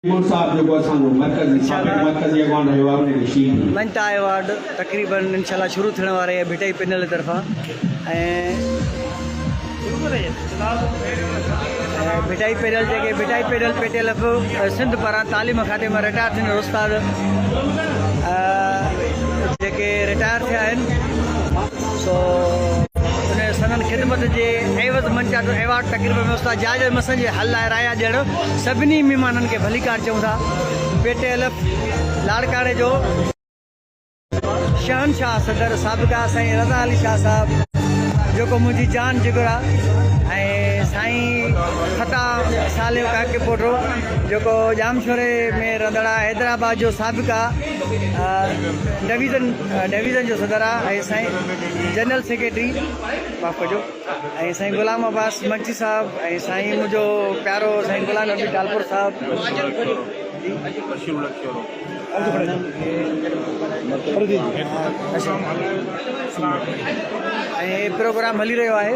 मंता award तकरीबन इंशाल्लाह शुरू थियण वारे भिटाई पैनल तरफ़ां भिटाई पैनल PTLF सिंध पारां तालीम खाते में रिटायर थियल उस्ताद जेके रिटायर थिया आहिनि सो उन सदन ख़िदमत जे एवज़ मंचा अवार्ड तकरीबन में उस्ताद जायज़ मसइलनि जे हल लाइ राया ॾियणु सभिनी महिमाननि खे भलीकार चऊं था। PTLF लाड़काणे जो शहनशाह सदर साबिक़ा साईं रज़ा अली शाह साहब जेको मुंहिंजी जान जिगर आहे ऐं साईं फता सालियो काके पोटो जेको जामशोरे में रहंदड़ हैदराबाद जो साबिक़ा डिवीज़न जो सदर आहे ऐं साईं जनरल सेक्रेटरी माफ़ कजो ऐं साईं गुलाम अब्बास मंची साहब ऐं साईं मुंहिंजो प्यारो साईं गुलाम नबी टालपुर साहब ऐं प्रोग्राम हली रहियो आहे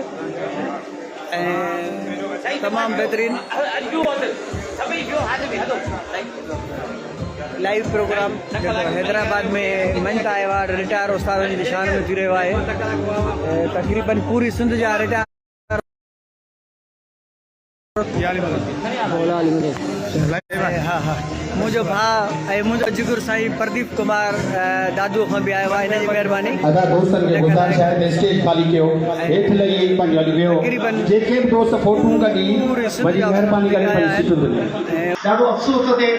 ऐं तमामु बहितरीन लाइव प्रोग्राम हैदराबाद में मंता अवार्ड रिटायर उस्तादनि जी शान में थी रहियो आहे। तक़रीबन पूरी सिंध जा रिटायर मुझो भाउ ऐं मुंहिंजो जिगर साईं प्रदीप कुमार दादू खां बि आयो आहे। हिन जी महिरबानी ॾाढो अफ़सोस थो थिए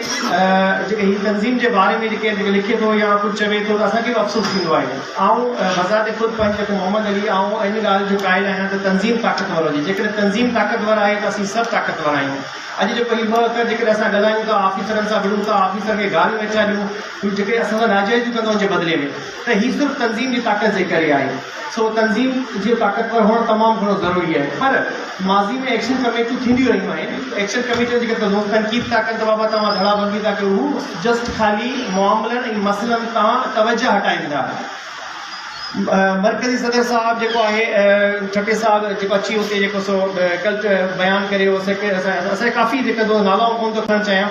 जेके ही तंज़ीम जे बारे में जेके लिखे थो या कुझु चवे थो त असांखे बि अफ़सोस थींदो आहे। बज़ाते ख़ुदि पंहिंजो जेको मोहम्मद अली इन ॻाल्हि जो क़ाइल आहियां त तंज़ीम ताक़तवर हुजे। जेकॾहिं तंज़ीम ताक़तवर आहे त असीं सभु ताक़तवर आहियूं। अॼु जेको ही ॿ अखर जेकॾहिं असां ॻाल्हायूं था ऑफिसरनि सां विढ़ूं था ऑफिसर खे ॻाल्हियूं वेचा ॾियूं जेके असां सां नाजाइज़ कंदो उनजे बदिले में त ही सिर्फ़ु तंज़ीम जी ताक़त जे करे आहे। सो तंज़ीम जी ताक़तवर हुअणु तमामु घणो ज़रूरी आहे। पर माज़ी में एक्शन कमेटियूं थींदियूं रहियूं आहिनि। एक्शन कमेटियूं जेके तनक़ीद था कनि त बाबा तव्हां धड़ाबंदी था कयो हू जस्ट ख़ाली मामलनि ऐं मसइलनि तां तवजह हटाइनि था। मरकज़ी सदर साहब जेको आहे छटे साहब जेको अची हुते जेको सो कल्ट बयानु करे असांखे काफ़ी जेका नाला कोन थो खणणु चाहियां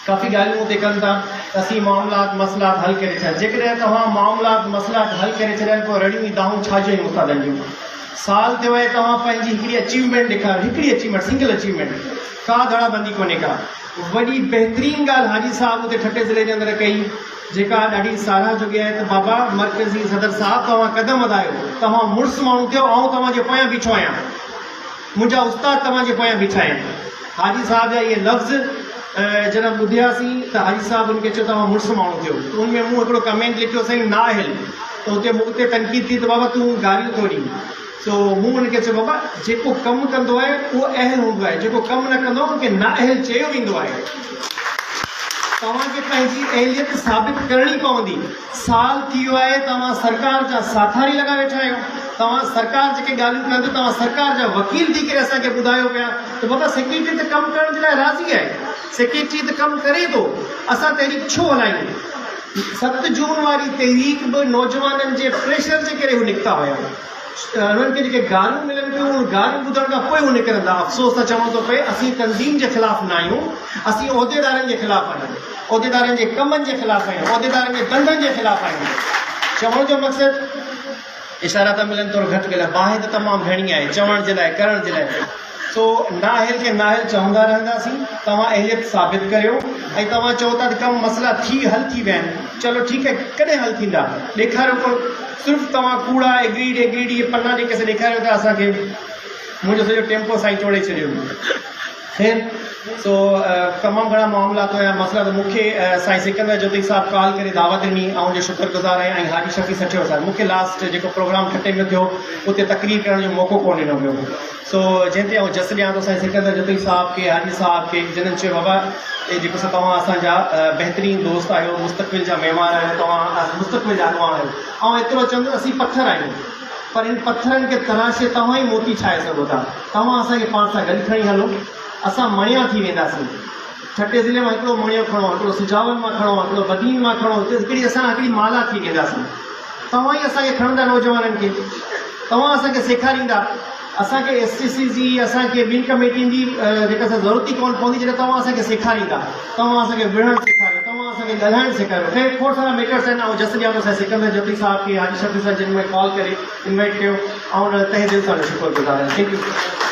काफ़ी ॻाल्हियूं हुते कनि था त असीं मामलात मसइलात हल करे छॾिया। जेकॾहिं तव्हां मामलात मसइलात हल करे छॾिया पोइ रड़ियूं ई दाऊं छाजो ई उस्तादनि जूं साल थियो आहे तव्हां पंहिंजी हिकिड़ी अचीवमेंट ॾेखारियो हिकिड़ी अचीवमेंट सिंगल अचीवमेंट का धड़ाबंदी कोन्हे का वॾी बहितरीन ॻाल्हि हाजी साहब हुते ठटे ज़िले जे अंदरि कई जेका ॾाढी साराह जोगी आहे त बाबा मरकज़ी सदर साहब तव्हां कदम वधायो तव्हां मुड़ुसु माण्हू थियो ऐं तव्हांजे पोयां बीठो आहियां मुंहिंजा उस्ताद तव्हांजे पोयां बीठा आहिनि। हाजी साहब जा इहे लफ़्ज़ जॾहिं ॿुधियासीं त हाजी साहब उनखे चयो तव्हां मुड़ुसु माण्हू थियो उनमें मूं हिकिड़ो कमेंट लिखियो साईं ना हिल त हुते मूं हुते तनक़ीद थी त बाबा तूं गारियूं थो ॾीं। सो मूं हुनखे चयो बाबा जेको कमु कंदो आहे उहो अहल हूंदो आहे जेको कमु न कंदो आहे उनखे ना अहल चयो वेंदो आहे। तव्हांखे पंहिंजी अहलियत साबित करणी पवंदी। साल थी वियो आहे तव्हां सरकार जा साथारी लॻा वेठा आहियो तव्हां सरकार जेके ॻाल्हियूं कंदो तव्हां सरकार जा वकील थी करे असांखे ॿुधायो पिया त बाबा सेक्रेटरी त कमु करण जे लाइ राज़ी आहे सेक्रेटरी त कमु करे थो असां तहरीक छो हलायूं। 7 जून वारी तहरीक बि नौजवाननि जे प्रेशर जे करे हू निकिता हुया उन्हनि खे जेके ॻाल्हियूं मिलनि पियूं उन ॻाल्हियूं ॿुधण खां पोइ हू निकिरंदा। अफ़सोस त चवणो थो पए असीं तंज़ीम जे ख़िलाफ़ु न आहियूं असीं उहिदेदारनि जे ख़िलाफ़ु आहियूं उहिदेदारनि जे कमनि जे ख़िलाफ़ु आहियूं उहिदेदारनि जे धंधनि जे ख़िलाफ़ु आहियूं। चवण जो मक़सदु इशारा त मिलनि थोरो घटि ॻाल्हि बाहि त तमामु घणी आहे चवण जे लाइ करण जे लाइ। सो नाहिल खे नाहिल चवंदा रहंदासीं तव्हां अहलियत साबित करियो ऐं तव्हां चओ था त कमु मसइला हल थी विया आहिनि चलो ठीकु आहे कॾहिं हल थींदा ॾेखारियो को सिर्फ़ु तव्हां कूड़ा एग्रीड इहे पना जेके ॾेखारियो था असांखे मुंहिंजो सॼो टेम्पो साईं टोड़े छॾियो। ख़ैर सो तमामु घणा मामलात हुया मसइला त मूंखे साईं सिकंदर जोती साहब कॉल करे दावत ॾिनी ऐं जो शुक्रगुज़ार आहियां ऐं हाजी शफ़ी सठियो साहब मूंखे लास्ट जेको प्रोग्राम ठटे में थियो उते तकरीर करण जो मौक़ो कोन ॾिनो वियो। सो जंहिं ते जस ॾियां थो साईं सिकंदर जोती साहब खे हाजी साहब खे जिन्हनि चयो बाबा जेको तव्हां असांजा बहितरीन दोस्त आहियो मुस्तक़बिल जा महिमान आहियो तव्हां मुस्तक़बिल जा अॻवान आहियो ऐं एतिरो चवंदो असीं पथर आहियूं पर इन पथरनि खे तराशे तव्हां ई मोती ठाहे सघो था तव्हां असांखे पाण सां गॾु खणी हलो असां मणिया थी वेंदासीं। छटे ज़िले में हिकिड़ो मणियो खणो हिकिड़ो सिजावल मां खणो हिकिड़ो बदीन मां खणो हिकिड़ी माला थी वेंदासीं। तव्हां ई असांखे खणंदा नौजवाननि खे तव्हां असांखे सेखारींदा असांखे SCC जी असांखे ॿिनि कमेटियुनि जी जेका असां ज़रूरत ई कोन पवंदी जॾहिं तव्हां असांखे सेखारींदा तव्हां असांखे विढ़णु सेखारियो तव्हां असांखे ॻाल्हाइणु सेखारियो ख़ैर खोड़ सारा मेटर्स आहिनि ऐं जस्ट ॼाण असां सिकंदर ज्योति साहिब खे हाजी शफ़ी साहिब जिन में कॉल करे इनवाइट कयो ऐं तहे दिलि सां शुक्रगुज़ार आहियां थैंक यू